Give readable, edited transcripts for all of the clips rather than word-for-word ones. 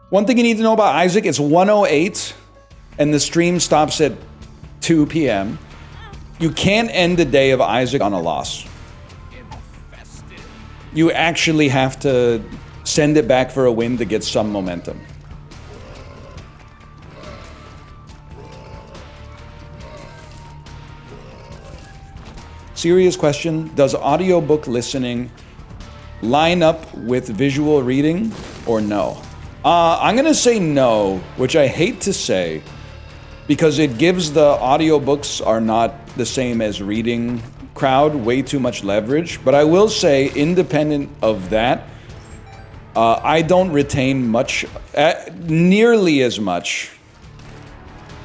One thing you need to know about Isaac, it's 1:08 and the stream stops at 2 p.m. You can't end the day of Isaac on a loss. You actually have to send it back for a win to get some momentum. Serious question, does audiobook listening line up with visual reading or no? I'm gonna say no, which I hate to say, because it gives the audiobooks are not the same as reading crowd way too much leverage. But I will say, independent of that, I don't retain much, nearly as much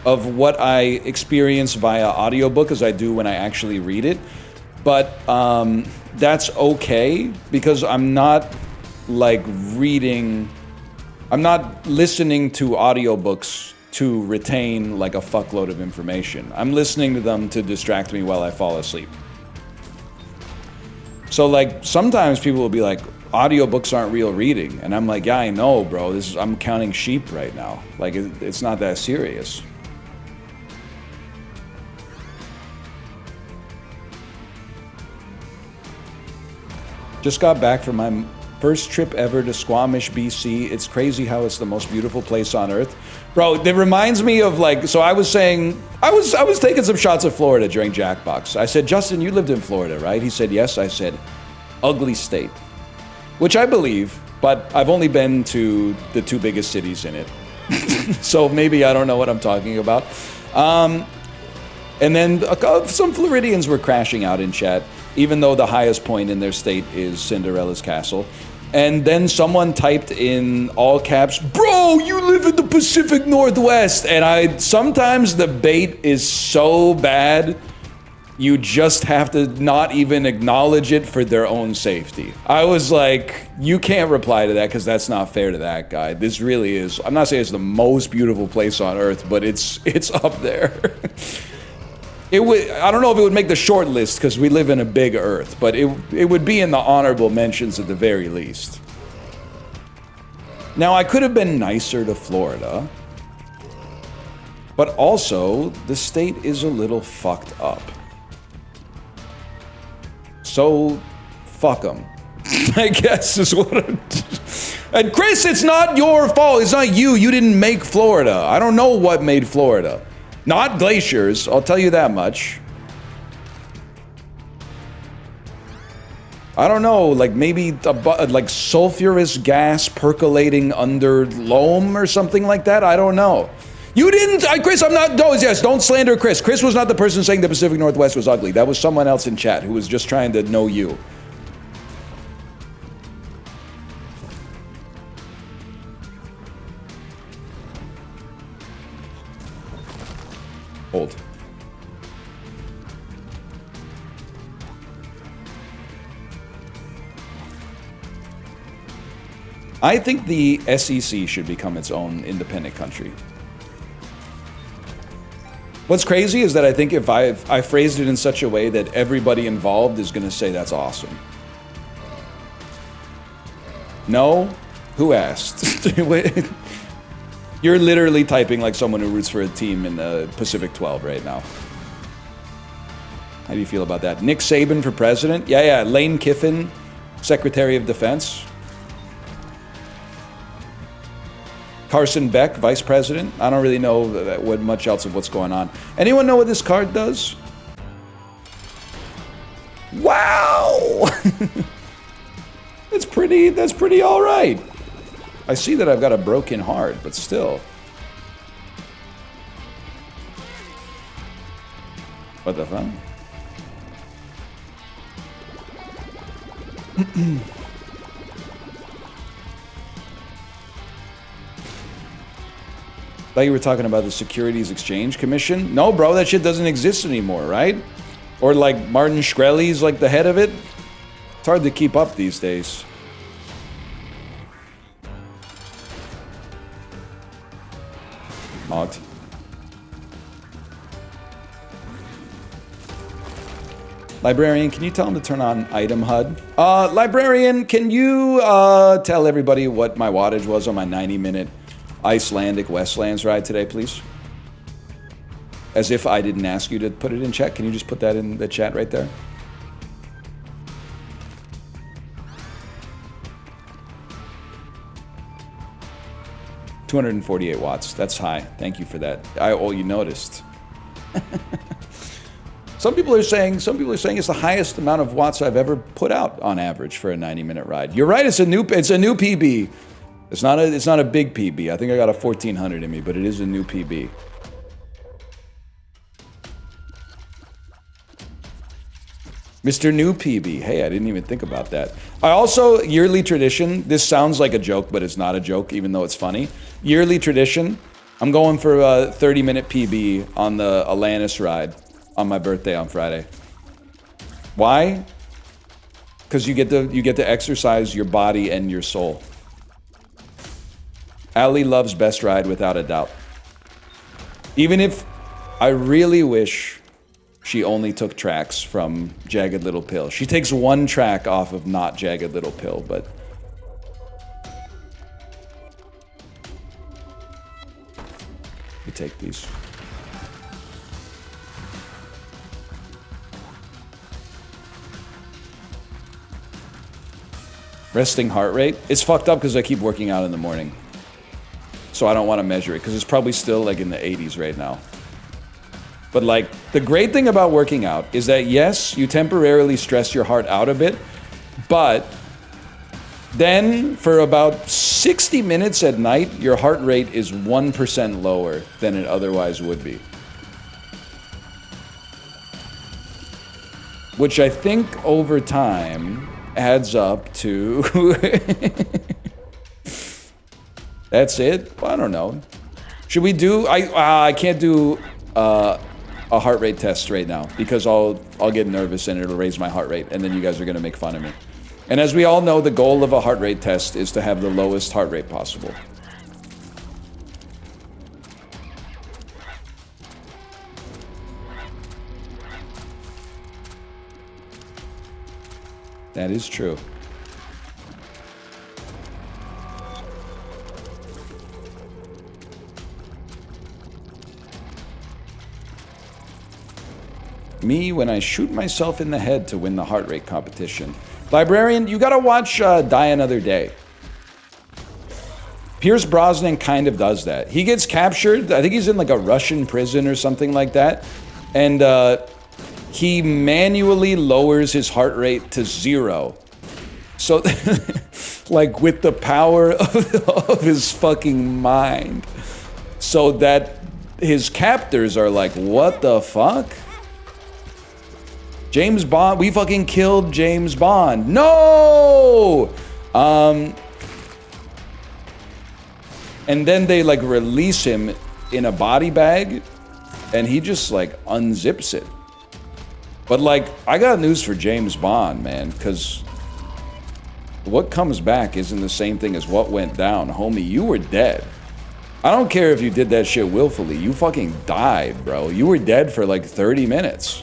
of what I experience via audiobook as I do when I actually read it. But that's okay, because I'm not like reading, I'm not listening to audiobooks to retain like a fuckload of information. I'm listening to them to distract me while I fall asleep. So like sometimes people will be like, audiobooks aren't real reading. And I'm like, yeah, I know, bro. I'm counting sheep right now. Like it's not that serious. Just got back from my first trip ever to Squamish, BC. It's crazy how it's the most beautiful place on earth. Bro, it reminds me of like, so I was saying, I was taking some shots of Florida during Jackbox. I said, Justin, you lived in Florida, right? He said, yes. I said, ugly state, which I believe, but I've only been to the two biggest cities in it. So maybe I don't know what I'm talking about. And then some Floridians were crashing out in chat, even though the highest point in their state is Cinderella's castle. And then someone typed in all caps, bro, you live in the Pacific Northwest. And sometimes the bait is so bad, you just have to not even acknowledge it for their own safety. I was like, you can't reply to that because that's not fair to that guy. This really is, I'm not saying it's the most beautiful place on earth, but it's up there. I don't know if it would make the short list because we live in a big earth, but it would be in the honorable mentions at the very least. Now, I could have been nicer to Florida, but also the state is a little fucked up. So, fuck them, I guess is what I'm... And Chris, it's not your fault. It's not you. You didn't make Florida. I don't know what made Florida. Not glaciers, I'll tell you that much. I don't know, like maybe like sulfurous gas percolating under loam or something like that. I don't know. You didn't, Chris, I'm not, no, yes, don't slander Chris. Chris was not the person saying the Pacific Northwest was ugly. That was someone else in chat who was just trying to know you. Hold. I think the SEC should become its own independent country. What's crazy is that I think if I phrased it in such a way that everybody involved is going to say that's awesome. No? Who asked? You're literally typing like someone who roots for a team in the Pacific 12 right now. How do you feel about that? Nick Saban for president? Yeah. Lane Kiffin, Secretary of Defense. Carson Beck, vice president. I don't really know what much else of what's going on. Anyone know what this card does? Wow! That's pretty all right. I see that I've got a broken heart, but still. What the fuck? Thought you were talking about the Securities Exchange Commission? No, bro, that shit doesn't exist anymore, right? Or like Martin Shkreli's like the head of it? It's hard to keep up these days. Mocked. Librarian, can you tell him to turn on item HUD? Librarian, can you tell everybody what my wattage was on my 90-minute Icelandic Westlands ride today, please? As if I didn't ask you to put it in chat. Can you just put that in the chat right there? $248 watts. That's high. Thank you for that. You noticed. Some people are saying it's the highest amount of watts I've ever put out on average for a 90-minute ride. You're right. It's a new PB. It's not a big PB. I think I got a 1400 in me, but it is a new PB. Mr. New PB. Hey, I didn't even think about that. I also, yearly tradition, this sounds like a joke, but it's not a joke, even though it's funny. Yearly tradition, I'm going for a 30-minute PB on the Atlantis ride on my birthday on Friday. Why? Because you get to exercise your body and your soul. Ali loves best ride without a doubt. Even if I really wish she only took tracks from Jagged Little Pill. She takes one track off of not Jagged Little Pill, but... we take these. Resting heart rate. It's fucked up because I keep working out in the morning. So I don't want to measure it because it's probably still like in the 80s right now. But like, the great thing about working out is that yes, you temporarily stress your heart out a bit, but then for about 60 minutes at night, your heart rate is 1% lower than it otherwise would be. Which I think over time adds up to... That's it? Well, I don't know. Should we do... I can't do... a heart rate test right now because I'll get nervous and it'll raise my heart rate and then you guys are gonna make fun of me. And as we all know, the goal of a heart rate test is to have the lowest heart rate possible. That is true. Me when I shoot myself in the head to win the heart rate competition. Librarian, you gotta watch Die Another Day. Pierce Brosnan kind of does that. He gets captured, I think he's in like a Russian prison or something like that, and he manually lowers his heart rate to 0. So, like with the power of his fucking mind. So that his captors are like, what the fuck? James Bond, we fucking killed James Bond. No! And then they like release him in a body bag and he just like unzips it. But like, I got news for James Bond, man, because what comes back isn't the same thing as what went down. Homie, you were dead. I don't care if you did that shit willfully. You fucking died, bro. You were dead for like 30 minutes.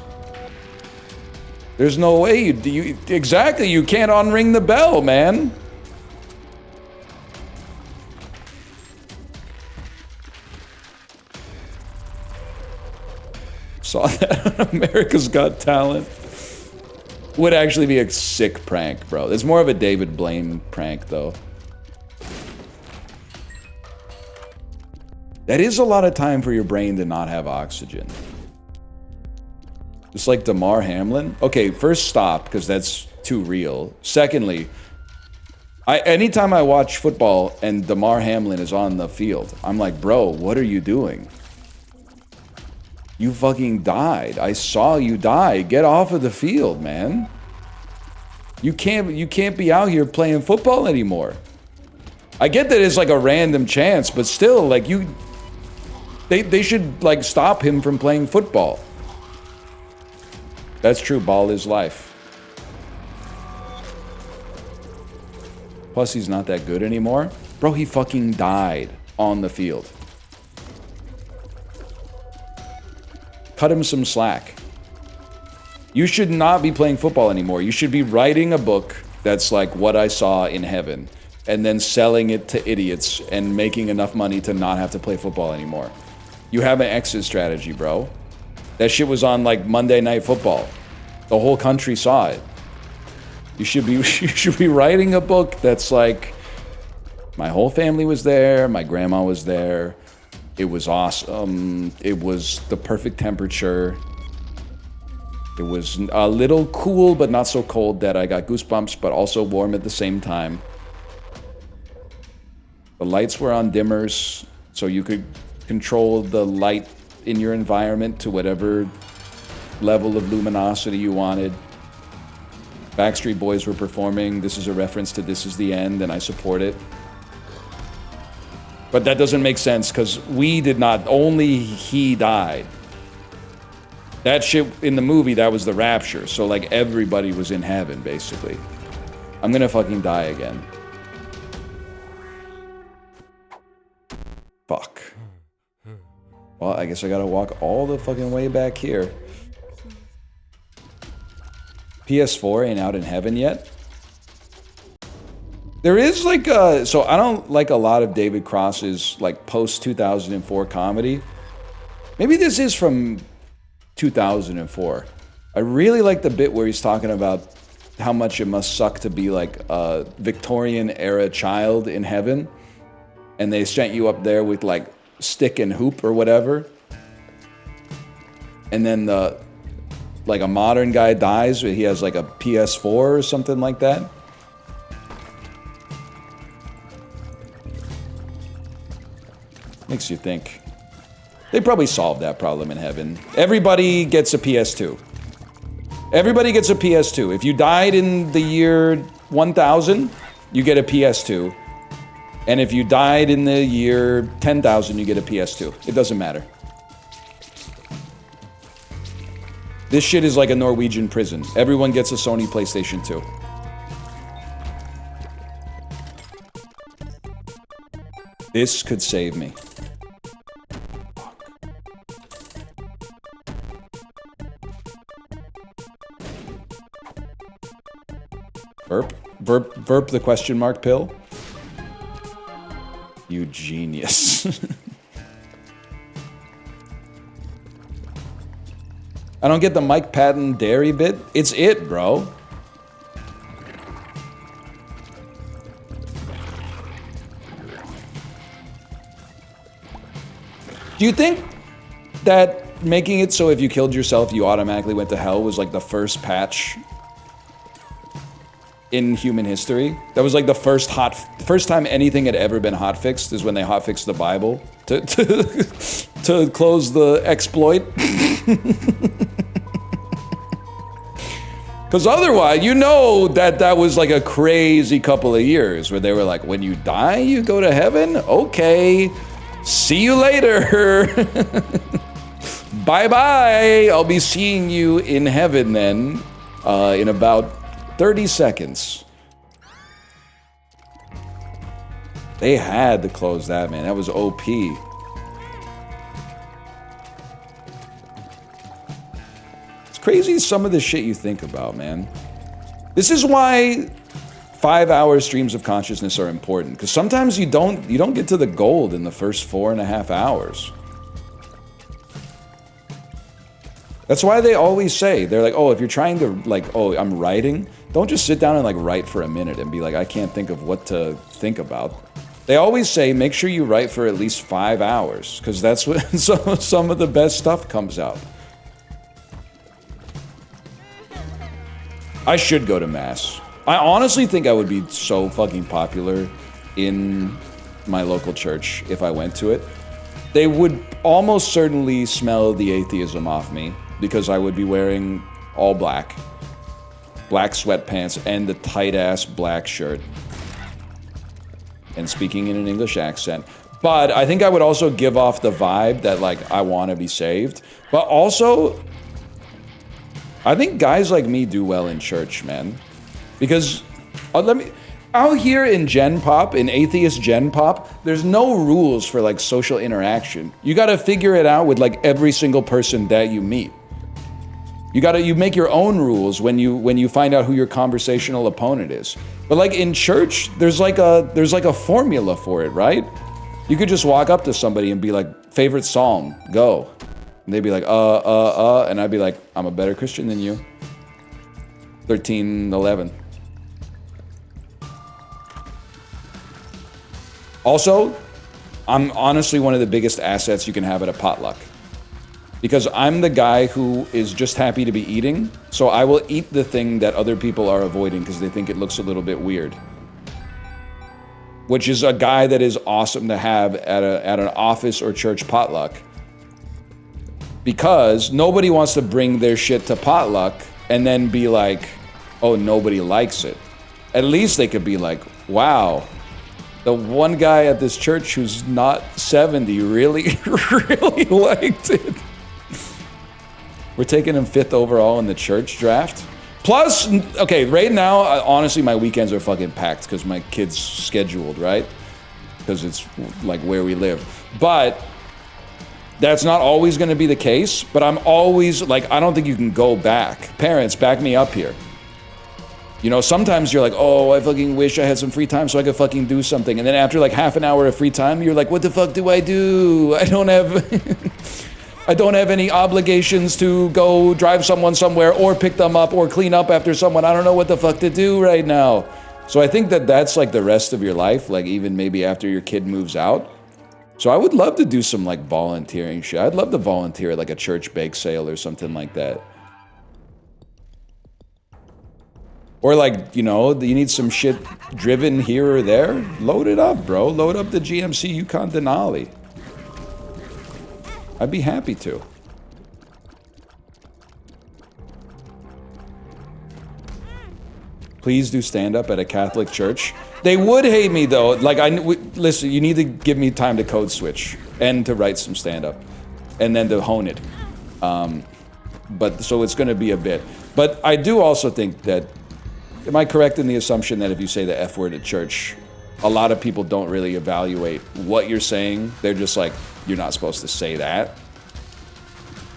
There's no way you exactly, you can't unring the bell, man. Saw that on America's Got Talent. Would actually be a sick prank, bro. It's more of a David Blaine prank, though. That is a lot of time for your brain to not have oxygen. Just like Damar Hamlin. Okay, first stop, because that's too real. Secondly, anytime I watch football and Damar Hamlin is on the field, I'm like, bro, what are you doing? You fucking died. I saw you die. Get off of the field, man. You can't be out here playing football anymore. I get that it's like a random chance, but still, like they should like stop him from playing football. That's true, ball is life. Plus, he's not that good anymore. Bro, he fucking died on the field. Cut him some slack. You should not be playing football anymore. You should be writing a book that's like what I saw in heaven, and then selling it to idiots and making enough money to not have to play football anymore. You have an exit strategy, bro. That shit was on like Monday Night Football. The whole country saw it. You should be writing a book that's like, my whole family was there, my grandma was there. It was awesome. It was the perfect temperature. It was a little cool, but not so cold that I got goosebumps, but also warm at the same time. The lights were on dimmers, so you could control the light in your environment to whatever level of luminosity you wanted. Backstreet Boys were performing. This is a reference to This Is the End, and I support it. But that doesn't make sense, because we did not, only he died. That shit in the movie, that was the rapture. So like everybody was in heaven, basically. I'm gonna fucking die again. Fuck. Well, I guess I gotta walk all the fucking way back here. PS4 ain't out in heaven yet. There is like so I don't like a lot of David Cross's like post-2004 comedy. Maybe this is from 2004. I really like the bit where he's talking about how much it must suck to be like a Victorian era child in heaven. And they sent you up there with like stick and hoop or whatever. And then like a modern guy dies, he has like a PS4 or something like that. Makes you think. They probably solved that problem in heaven. Everybody gets a PS2. Everybody gets a PS2. If you died in the year 1000, you get a PS2. And if you died in the year 10,000, you get a PS2. It doesn't matter. This shit is like a Norwegian prison. Everyone gets a Sony PlayStation 2. This could save me. Burp? Burp the question mark pill? You genius. I don't get the Mike Patton dairy bit. It's it, bro. Do you think that making it so if you killed yourself, you automatically went to hell was like the first patch in human history? That was like the first time anything had ever been hotfixed is when they hotfixed the Bible to close the exploit. Because otherwise, you know that was like a crazy couple of years where they were like, when you die, you go to heaven? Okay, see you later. Bye-bye. I'll be seeing you in heaven then in about 30 seconds. They had to close that, man. That was OP. Crazy some of the shit you think about, man. This is why 5-hour streams of consciousness are important, because sometimes you don't get to the gold in the first 4.5 hours. That's why they always say, they're like, oh, if you're trying to like, oh, I'm writing, don't just sit down and like write for a minute and be like, I can't think of what to think about. They always say, make sure you write for at least 5 hours, because that's when some of the best stuff comes out. I should go to Mass. I honestly think I would be so fucking popular in my local church if I went to it. They would almost certainly smell the atheism off me because I would be wearing all black. Black sweatpants and the tight-ass black shirt. And speaking in an English accent. But I think I would also give off the vibe that, like, I want to be saved. But also, I think guys like me do well in church, man. Because, out here in Gen Pop, in atheist Gen Pop, there's no rules for, like, social interaction. You gotta figure it out with, like, every single person that you meet. You make your own rules when you find out who your conversational opponent is. But like in church, there's like a formula for it, right? You could just walk up to somebody and be like, favorite psalm, go. And they'd be like, and I'd be like, I'm a better Christian than you. 13:11. Also, I'm honestly one of the biggest assets you can have at a potluck. Because I'm the guy who is just happy to be eating, so I will eat the thing that other people are avoiding because they think it looks a little bit weird. Which is a guy that is awesome to have at an office or church potluck. Because nobody wants to bring their shit to potluck and then be like, oh, nobody likes it. At least they could be like, wow, the one guy at this church who's not 70 really, really liked it. We're taking him 5th overall in the church draft. Plus, okay, right now, honestly, my weekends are fucking packed because my kid's scheduled, right? Because it's like where we live. But that's not always going to be the case. But I'm always like, I don't think you can go back. Parents, back me up here. You know, sometimes you're like, oh, I fucking wish I had some free time so I could fucking do something. And then after like half an hour of free time, you're like, what the fuck do I do? I don't have any obligations to go drive someone somewhere or pick them up or clean up after someone. I don't know what the fuck to do right now. So I think that that's like the rest of your life, like even maybe after your kid moves out. So I would love to do some like volunteering shit. I'd love to volunteer at like a church bake sale or something like that. Or like, you know, you need some shit driven here or there. Load it up, bro. Load up the GMC Yukon Denali. I'd be happy to. Please do stand up at a Catholic church. They would hate me though. Like listen, you need to give me time to code switch and to write some stand up and then to hone it. But so it's going to be a bit. But I do also think that, am I correct in the assumption that if you say the F word at church, a lot of people don't really evaluate what you're saying? They're just like, you're not supposed to say that.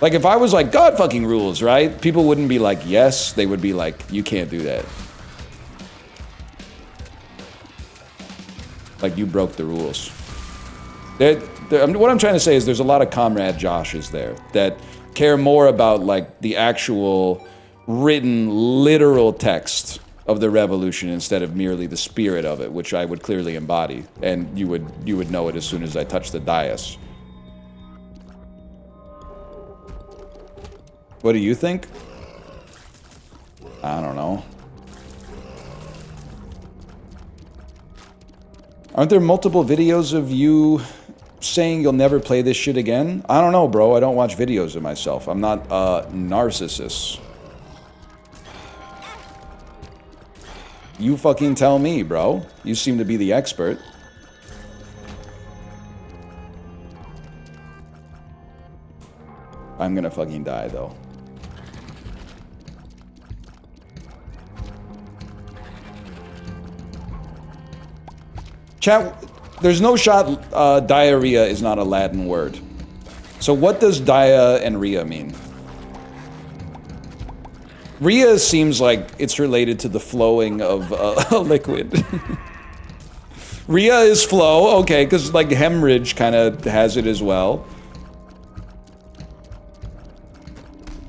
Like if I was like, God fucking rules, right? People wouldn't be like, yes. They would be like, you can't do that. Like you broke the rules. What I'm trying to say is there's a lot of comrade Joshes there that care more about like the actual written literal text of the revolution instead of merely the spirit of it, which I would clearly embody, and you would know it as soon as I touch the dais. What do you think? I don't know. Aren't there multiple videos of you saying you'll never play this shit again? I don't know, bro. I don't watch videos of myself. I'm not a narcissist. You fucking tell me, bro. You seem to be the expert. I'm gonna fucking die, though. Chat, there's no shot diarrhea is not a Latin word. So what does dia and rhea mean? Rhea seems like it's related to the flowing of a liquid. Rhea is flow, okay, because like hemorrhage kind of has it as well.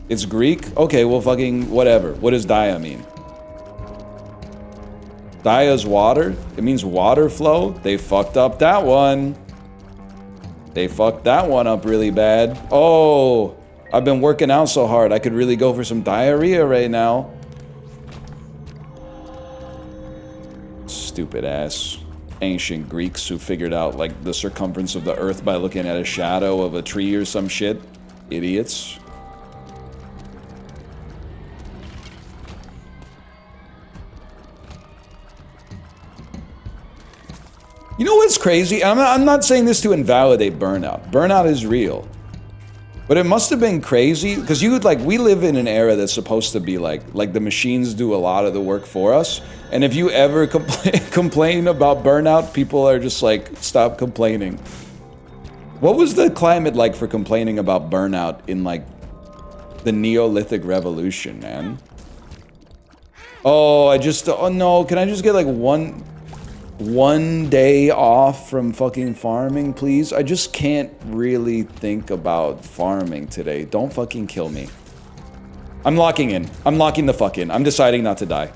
It's Greek? Okay, well fucking whatever. What does dia mean? Dia is water? It means water flow? They fucked up that one. They fucked that one up really bad. Oh, I've been working out so hard. I could really go for some diarrhea right now. Stupid ass ancient Greeks who figured out like the circumference of the earth by looking at a shadow of a tree or some shit. Idiots. You know what's crazy? I'm not saying this to invalidate burnout. Burnout is real. But it must have been crazy, because we live in an era that's supposed to be like the machines do a lot of the work for us. And if you ever complain about burnout, people are just like, stop complaining. What was the climate like for complaining about burnout in like The Neolithic Revolution, man. Oh, oh no, can I just get like one day off from fucking farming, please? I just can't really think about farming today. Don't fucking kill me. I'm locking in. I'm locking the fuck in. I'm deciding not to die.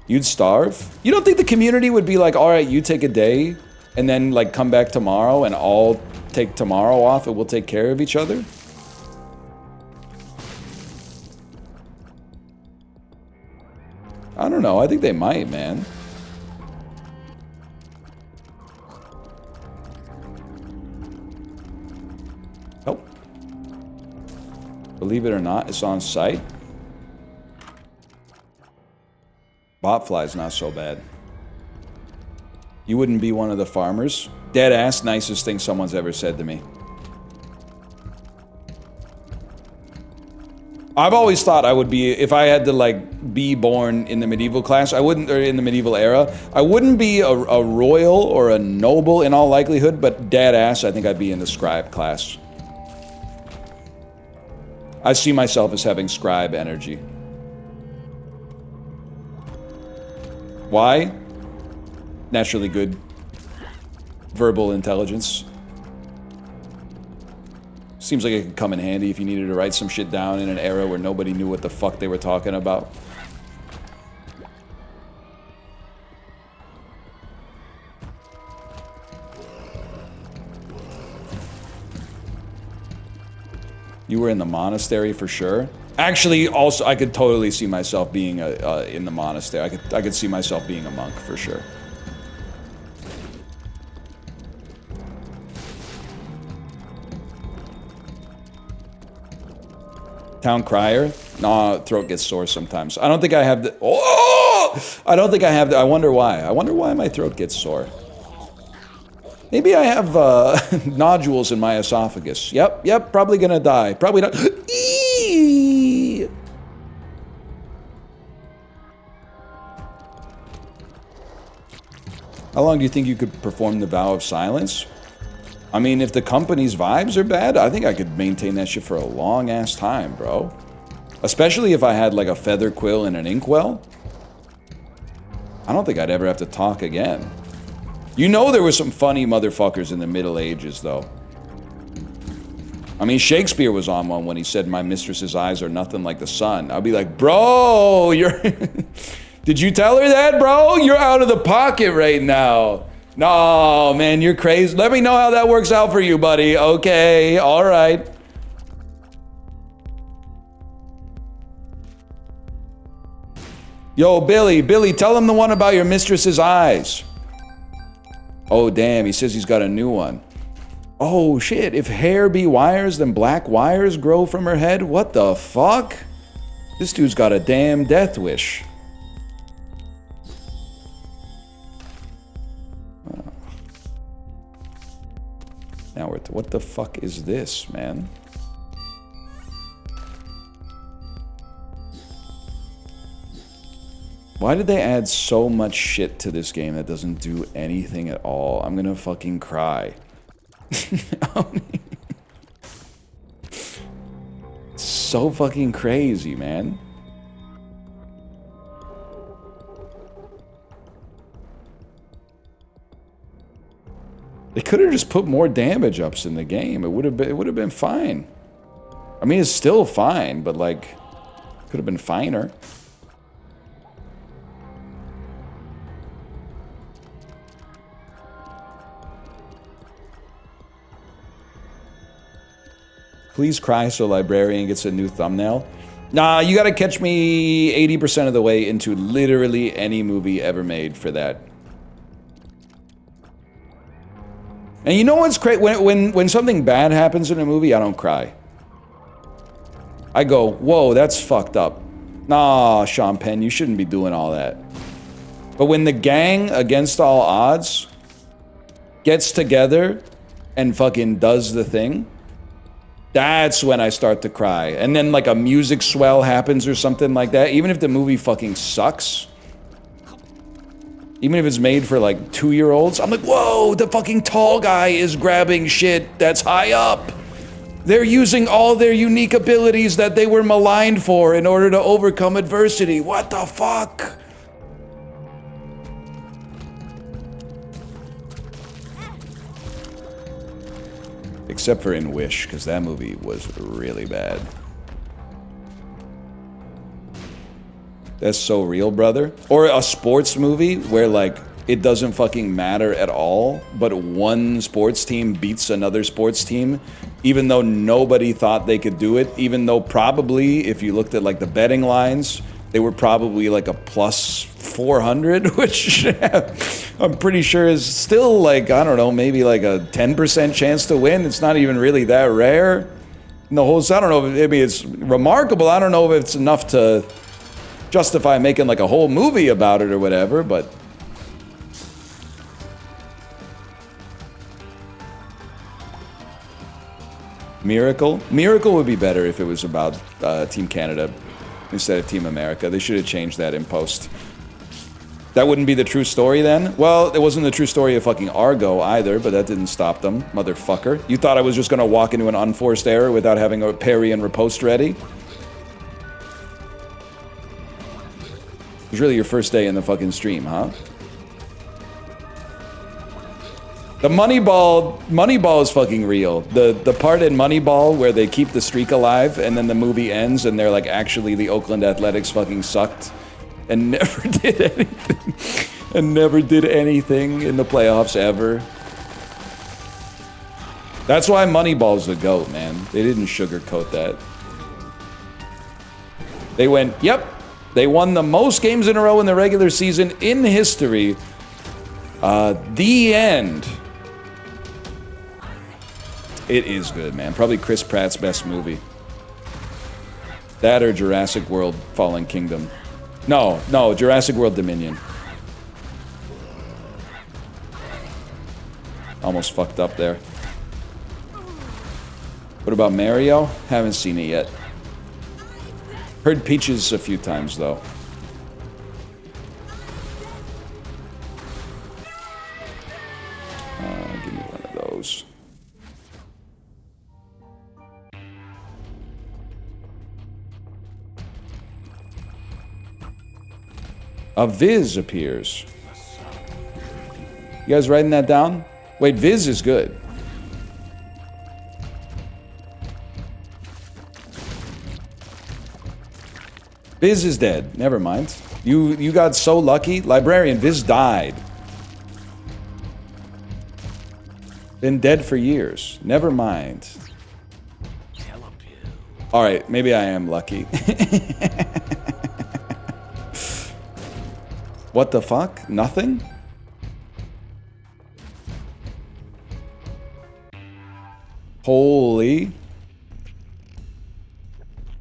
You'd starve? You don't think the community would be like, all right, you take a day and then like come back tomorrow and I'll take tomorrow off and we'll take care of each other? I don't know. I think they might, man. Oh. Believe it or not, it's on site. Botfly's not so bad. You wouldn't be one of the farmers? Dead ass nicest thing someone's ever said to me. I've always thought I would be, if I had to like be born in the medieval class, I wouldn't, or in the medieval era, I wouldn't be a royal or a noble in all likelihood, but dead ass, I think I'd be in the scribe class. I see myself as having scribe energy. Why? Naturally good verbal intelligence. Seems like it could come in handy if you needed to write some shit down in an era where nobody knew what the fuck they were talking about. You were in the monastery for sure. Actually, also, I could totally see myself being in the monastery. I could see myself being a monk for sure. Town crier? Nah, throat gets sore sometimes. I don't think I have the. Oh! I don't think I have the. I wonder why. I wonder why my throat gets sore. Maybe I have nodules in my esophagus. Yep, probably gonna die. Probably not. Eee! How long do you think you could perform the vow of silence? I mean, if the company's vibes are bad, I think I could maintain that shit for a long ass time, bro. Especially if I had like a feather quill and an inkwell. I don't think I'd ever have to talk again. You know there were some funny motherfuckers in the Middle Ages, though. I mean, Shakespeare was on one when he said, "My mistress's eyes are nothing like the sun." I'd be like, bro, you're... Did you tell her that, bro? You're out of the pocket right now. No, man, you're crazy. Let me know how that works out for you, buddy. Okay, all right. Yo, Billy, tell him the one about your mistress's eyes. Oh, damn, he says he's got a new one. Oh, shit, if hair be wires, then black wires grow from her head? What the fuck? This dude's got a damn death wish. Now we're what the fuck is this, man? Why did they add so much shit to this game that doesn't do anything at all? I'm gonna fucking cry. So fucking crazy, man. They could have just put more damage ups in the game. It would have been fine. I mean, it's still fine, but like, could have been finer. Please cry so Librarian gets a new thumbnail. Nah, you gotta catch me 80% of the way into literally any movie ever made for that. And you know what's great? When something bad happens in a movie, I don't cry. I go, whoa, that's fucked up. Nah, Sean Penn, you shouldn't be doing all that. But when the gang, against all odds, gets together and fucking does the thing, that's when I start to cry. And then like a music swell happens or something like that. Even if the movie fucking sucks. Even if it's made for like 2-year-olds, I'm like, whoa, the fucking tall guy is grabbing shit that's high up. They're using all their unique abilities that they were maligned for in order to overcome adversity. What the fuck? Except for in Wish, because that movie was really bad. That's so real, brother. Or a sports movie where, like, it doesn't fucking matter at all, but one sports team beats another sports team, even though nobody thought they could do it, even though probably, if you looked at, like, the betting lines, they were probably, like, a plus 400, which I'm pretty sure is still, like, I don't know, maybe, like, a 10% chance to win. It's not even really that rare. In the whole, I don't know, maybe it's remarkable. I don't know if it's enough to justify making, like, a whole movie about it or whatever, but... Miracle? Miracle would be better if it was about Team Canada instead of Team America. They should have changed that in post. That wouldn't be the true story then? Well, it wasn't the true story of fucking Argo either, but that didn't stop them, motherfucker. You thought I was just gonna walk into an unforced error without having a parry and riposte ready? It was really your first day in the fucking stream, huh? The Moneyball is fucking real. The part in Moneyball where they keep the streak alive and then the movie ends and they're like, actually the Oakland Athletics fucking sucked and never did anything. And never did anything in the playoffs ever. That's why Moneyball's the GOAT, man. They didn't sugarcoat that. They went, yep, they won the most games in a row in the regular season in history. The end. It is good, man. Probably Chris Pratt's best movie. That or Jurassic World Fallen Kingdom. No, Jurassic World Dominion. Almost fucked up there. What about Mario? Haven't seen it yet. Heard Peaches a few times, though. Give me one of those. A Viz appears. You guys writing that down? Wait, Viz is good. Viz is dead. Never mind. You got so lucky. Librarian, Viz died. Been dead for years. Never mind. Alright, maybe I am lucky. What the fuck? Nothing? Holy.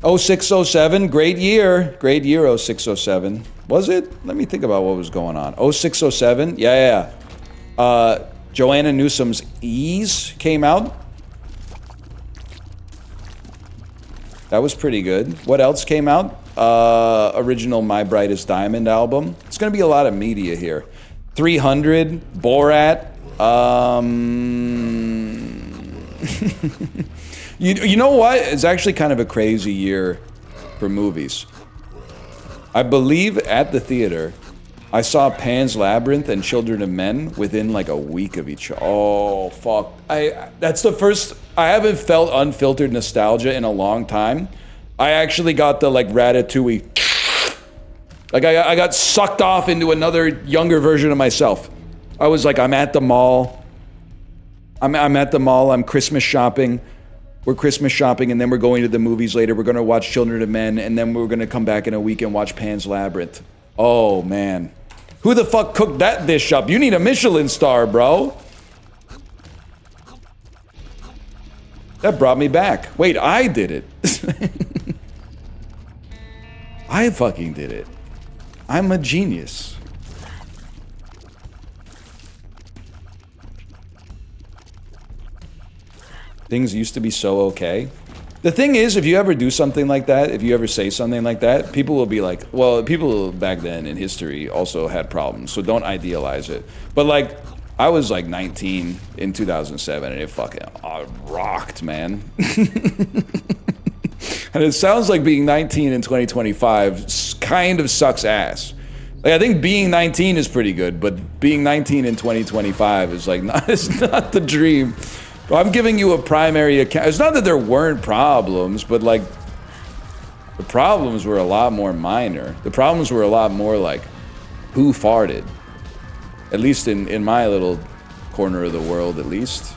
0607, great year. Great year, 0607. Was it? Let me think about what was going on. 0607, yeah. Joanna Newsom's Ease came out. That was pretty good. What else came out? Original My Brightest Diamond album. It's gonna be a lot of media here. 300, Borat. You know what? It's actually kind of a crazy year for movies. I believe at the theater, I saw Pan's Labyrinth and Children of Men within like a week of each other. Oh, fuck. That's the first... I haven't felt unfiltered nostalgia in a long time. I actually got the, like, Ratatouille... Like, I got sucked off into another younger version of myself. I was like, I'm at the mall. I'm at the mall. I'm Christmas shopping. We're Christmas shopping, and then we're going to the movies later. We're going to watch Children of Men, and then we're going to come back in a week and watch Pan's Labyrinth. Oh, man. Who the fuck cooked that dish up? You need a Michelin star, bro. That brought me back. Wait, I did it. I fucking did it. I'm a genius. Things used to be so okay. The thing is, if you ever do something like that, if you ever say something like that, people will be like, well, people back then in history also had problems, so don't idealize it. But like, I was like 19 in 2007, and it fucking rocked, man. And it sounds like being 19 in 2025 kind of sucks ass. Like, I think being 19 is pretty good, but being 19 in 2025 is like it's not the dream. But I'm giving you a primary account. It's not that there weren't problems, but like the problems were a lot more minor. The problems were a lot more like who farted. At least in my little corner of the world, at least.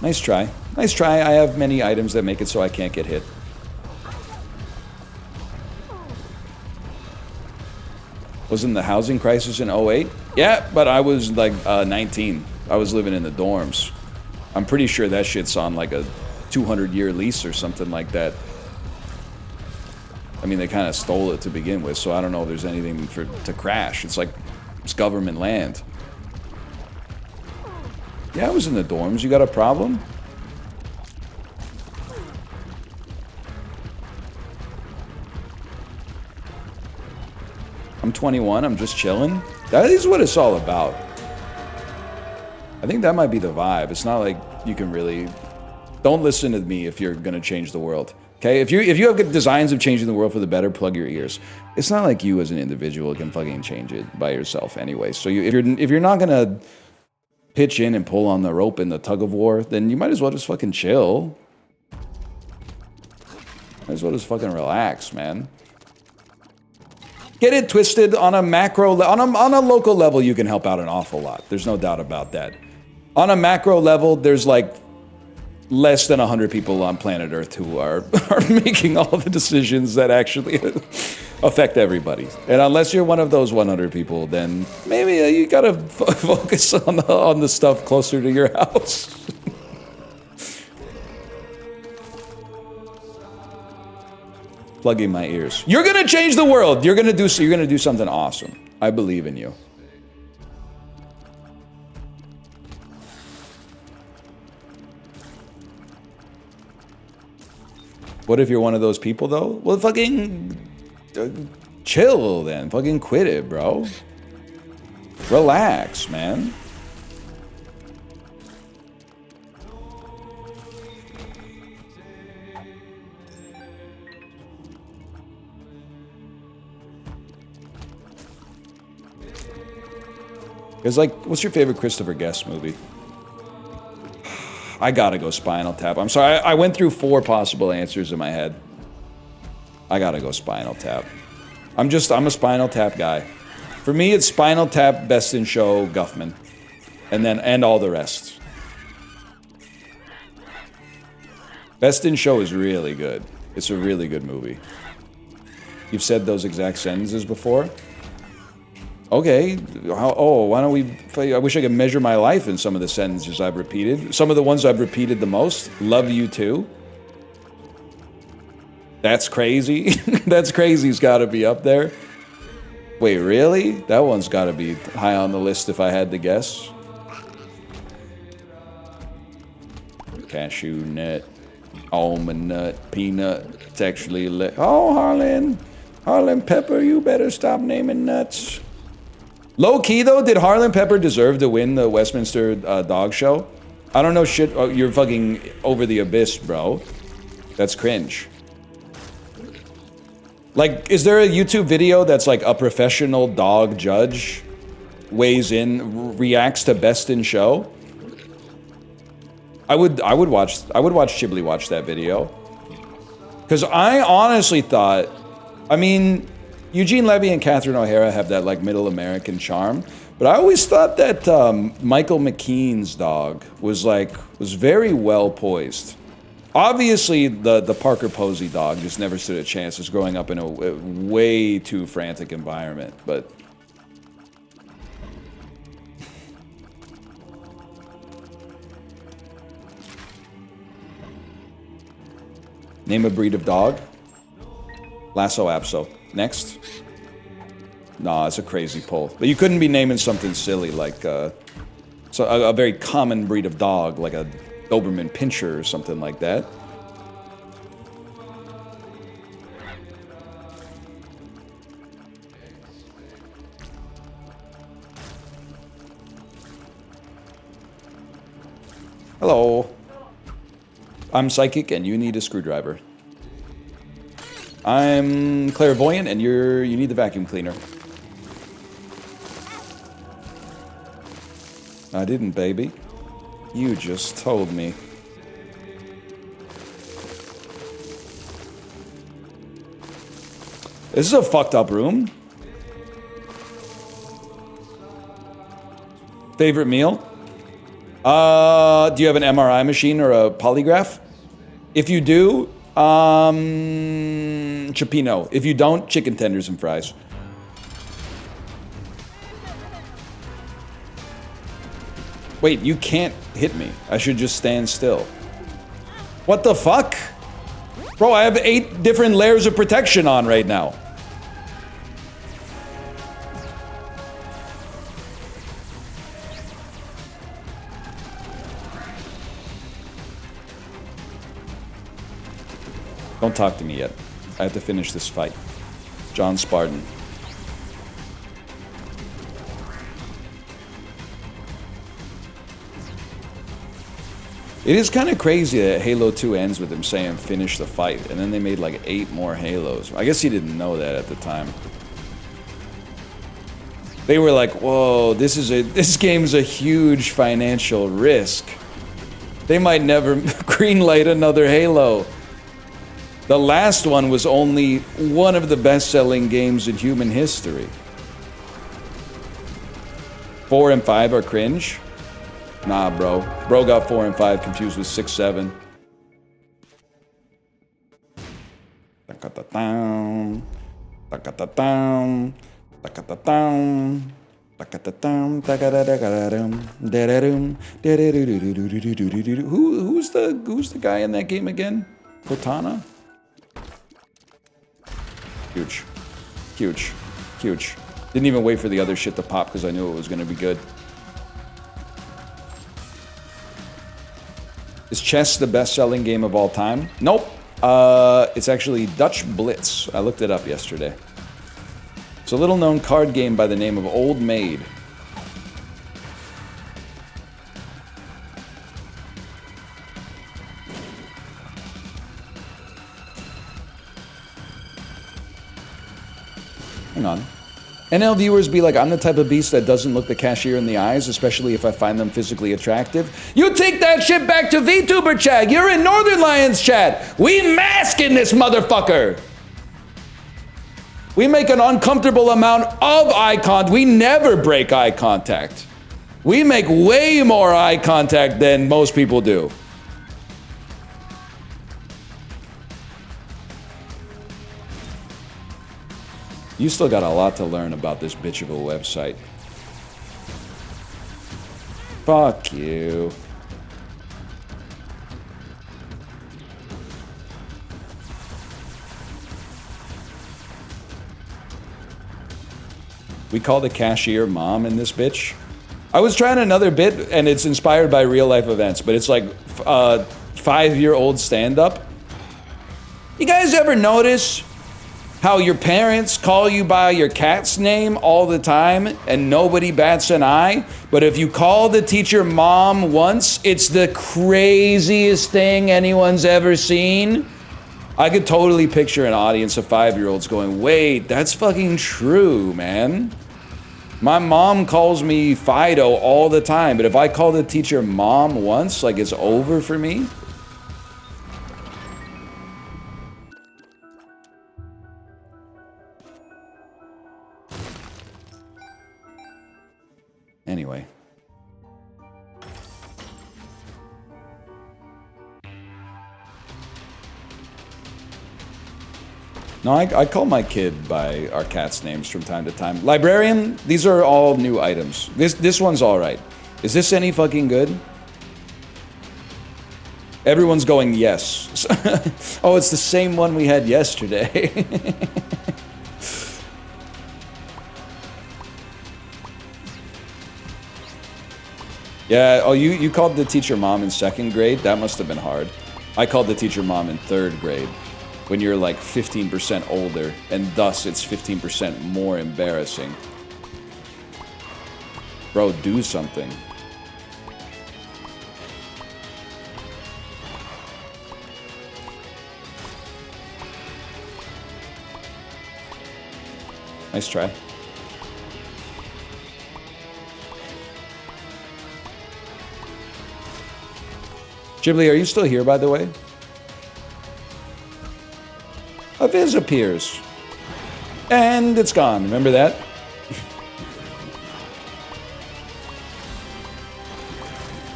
Nice try. Nice try. I have many items that make it so I can't get hit. Wasn't the housing crisis in 08? Yeah, but I was like 19. I was living in the dorms. I'm pretty sure that shit's on like a 200-year lease or something like that. I mean, they kind of stole it to begin with, so I don't know if there's anything to crash. It's like, it's government land. Yeah, I was in the dorms. You got a problem? I'm 21. I'm just chilling. That is what it's all about. I think that might be the vibe. It's not like you can really... Don't listen to me if you're going to change the world. Okay, if you have good designs of changing the world for the better, plug your ears. It's not like you as an individual can fucking change it by yourself anyway. So if you're not gonna pitch in and pull on the rope in the tug of war, then you might as well just fucking chill. Might as well just fucking relax, man. Get it twisted on a macro, on a local level, you can help out an awful lot. There's no doubt about that. On a macro level, there's like less than 100 people on planet Earth who are making all the decisions that actually affect everybody. And unless you're one of those 100 people, then maybe you gotta focus on the stuff closer to your house. Plugging my ears. You're gonna change the world. You're gonna do something awesome. I believe in you. What if you're one of those people, though? Well, fucking chill then. Fucking quit it, bro. Relax, man. It's like, what's your favorite Christopher Guest movie? I gotta go Spinal Tap. I'm sorry, I went through 4 possible answers in my head. I gotta go Spinal Tap. I'm a Spinal Tap guy. For me, it's Spinal Tap, Best in Show, Guffman. And all the rest. Best in Show is really good. It's a really good movie. You've said those exact sentences before? Okay, why don't we... I wish I could measure my life in some of the sentences I've repeated. Some of the ones I've repeated the most. Love you too. That's crazy. That's crazy's gotta be up there. Wait, really? That one's gotta be high on the list if I had to guess. Cashew nut, almond nut, peanut. It's actually... Oh, Harlan Pepper, you better stop naming nuts. Low key though, did Harlan Pepper deserve to win the Westminster dog show? I don't know shit. Oh, you're fucking over the abyss, bro. That's cringe. Like, is there a YouTube video that's like a professional dog judge weighs in, reacts to Best in Show? I would watch Chiblee watch that video. Because I honestly thought, I mean, Eugene Levy and Catherine O'Hara have that like middle American charm, but I always thought that Michael McKean's dog was very well poised. Obviously, the Parker Posey dog just never stood a chance. It's growing up in a way too frantic environment, but. Name a breed of dog. Lasso Apso. Next. Nah, it's a crazy poll. But you couldn't be naming something silly like a very common breed of dog, like a Doberman Pinscher or something like that. Hello. I'm psychic and you need a screwdriver. I'm clairvoyant and you need the vacuum cleaner. I didn't, baby. You just told me. This is a fucked up room. Favorite meal? Do you have an MRI machine or a polygraph? If you do, Cioppino. If you don't, chicken tenders and fries. Wait, you can't hit me. I should just stand still. What the fuck? Bro, I have 8 different layers of protection on right now. Don't talk to me yet. I have to finish this fight. John Spartan. It is kind of crazy that Halo 2 ends with him saying finish the fight, and then they made like 8 more Halos. I guess he didn't know that at the time. They were like, whoa, this game's a huge financial risk. They might never greenlight another Halo. The last one was only one of the best-selling games in human history. 4 and 5 are cringe? Nah, bro. Bro got 4 and 5 confused with 6, 7. Who who's the guy in that game again? Cortana? Huge. Huge. Huge. Didn't even wait for the other shit to pop because I knew it was going to be good. Is chess the best-selling game of all time? Nope. It's actually Dutch Blitz. I looked it up yesterday. It's a little-known card game by the name of Old Maid. Hang on. NL viewers be like, I'm the type of beast that doesn't look the cashier in the eyes, especially if I find them physically attractive. You take that shit back to VTuber chat. You're in Northern Lions chat. We mask in this motherfucker. We make an uncomfortable amount of eye contact. We never break eye contact. We make way more eye contact than most people do. You still got a lot to learn about this bitch of a website. Fuck you. We call the cashier mom in this bitch. I was trying another bit, and it's inspired by real life events, but it's like 5-year-old stand-up. You guys ever notice how your parents call you by your cat's name all the time and nobody bats an eye? But if you call the teacher mom once, it's the craziest thing anyone's ever seen. I could totally picture an audience of 5-year-olds going, wait, that's fucking true, man. My mom calls me Fido all the time, but if I call the teacher mom once, like it's over for me. Anyway. No, I call my kid by our cat's names from time to time. Librarian, these are all new items. This one's all right. Is this any fucking good? Everyone's going yes. Oh, it's the same one we had yesterday. Yeah, oh, you called the teacher mom in 2nd grade? That must have been hard. I called the teacher mom in 3rd grade, when you're like 15% older, and thus it's 15% more embarrassing. Bro, do something. Nice try. Ghibli, are you still here, by the way? A viz appears. And it's gone. Remember that?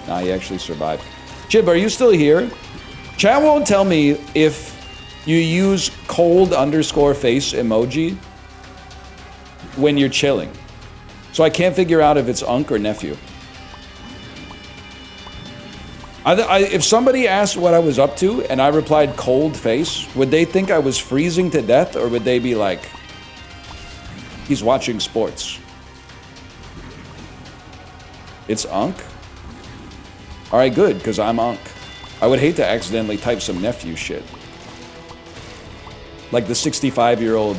Nah, he actually survived. Jib, are you still here? Chat won't tell me if you use cold_face emoji when you're chilling. So I can't figure out if it's Unc or nephew. If somebody asked what I was up to and I replied cold face, would they think I was freezing to death, or would they be like, he's watching sports? It's Unc? Alright, good, because I'm Unc. I would hate to accidentally type some nephew shit. Like the 65-year-old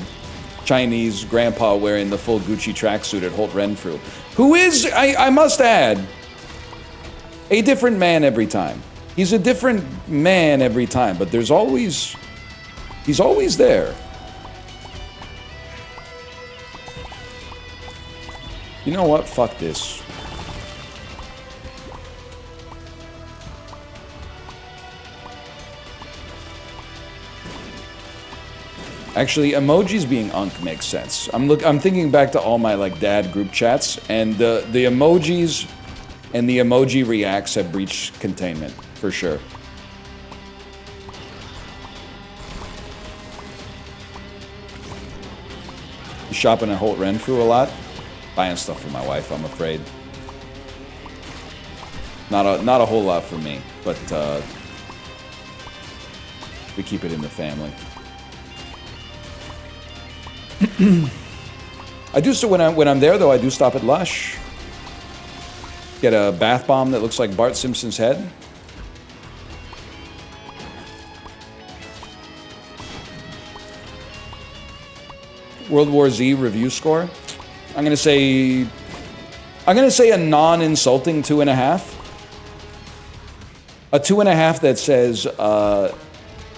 Chinese grandpa wearing the full Gucci tracksuit at Holt Renfrew. Who is, I must add, a different man every time. He's a different man every time, but he's always there. You know what? Fuck this. Actually, emojis being Unc makes sense. I'm thinking back to all my like dad group chats, and the emojis and the emoji reacts have breached containment, for sure. You shopping at Holt Renfrew a lot? Buying stuff for my wife, I'm afraid. Not a whole lot for me, but we keep it in the family. I do, so when I'm there though, I do stop at Lush. Get a bath bomb that looks like Bart Simpson's head. World War Z review score. I'm gonna say a non-insulting 2.5. A 2.5 that says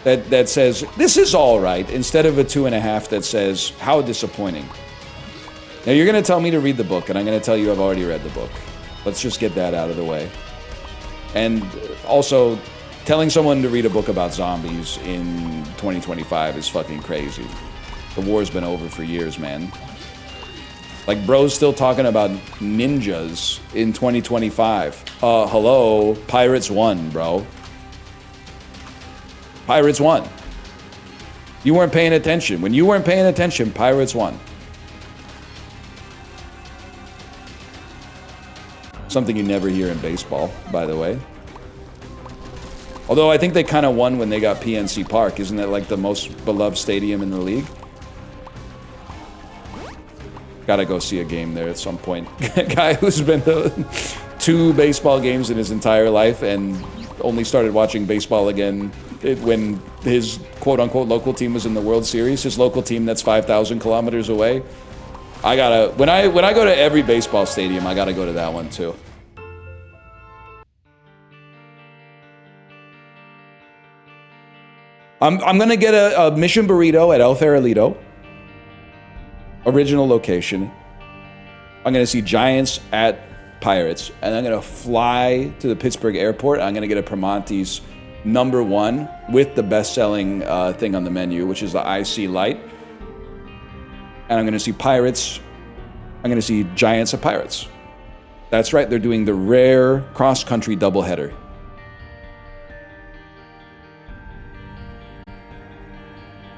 that says this is all right, instead of a 2.5 that says how disappointing. Now you're gonna tell me to read the book, and I'm gonna tell you I've already read the book. Let's just get that out of the way. And also, telling someone to read a book about zombies in 2025 is fucking crazy. The war's been over for years, man. Like, bro's still talking about ninjas in 2025. Hello, Pirates won, bro. Pirates won. You weren't paying attention. When you weren't paying attention, Pirates won. Something you never hear in baseball, by the way. Although I think they kind of won when they got PNC Park. Isn't that like the most beloved stadium in the league? Gotta go see a game there at some point. Guy who's been to 2 baseball games in his entire life and only started watching baseball again when his quote-unquote local team was in the World Series. His local team that's 5,000 kilometers away. I gotta, when I go to every baseball stadium, I gotta go to that one too. I'm gonna get a mission burrito at El Farolito. Original location. I'm gonna see Giants at Pirates, and I'm gonna fly to the Pittsburgh airport. I'm gonna get a Primanti's #1 with the best-selling thing on the menu, which is the IC Light. And I'm going to see Pirates. I'm going to see Giants at Pirates. That's right, they're doing the rare cross-country doubleheader